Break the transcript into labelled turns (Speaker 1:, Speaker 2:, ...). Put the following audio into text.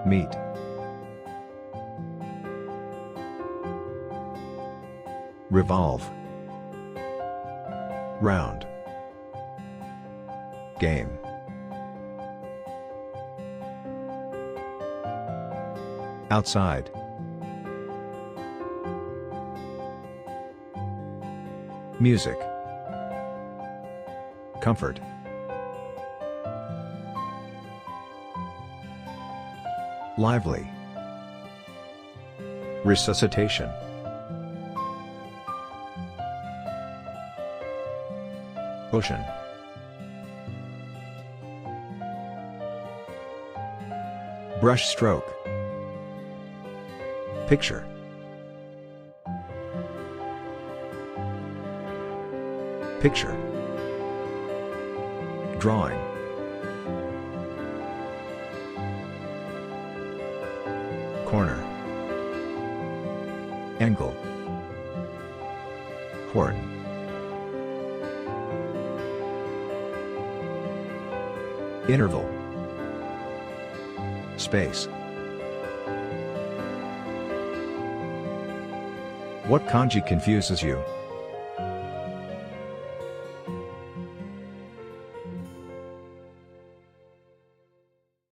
Speaker 1: Meet. Revolve. Round. Game. Outside. Music. Comfort. Lively. Resuscitation. Ocean. Brush stroke. Picture. Picture. Drawing. Corner. Angle. Horn. Interval. Space. What kanji confuses you?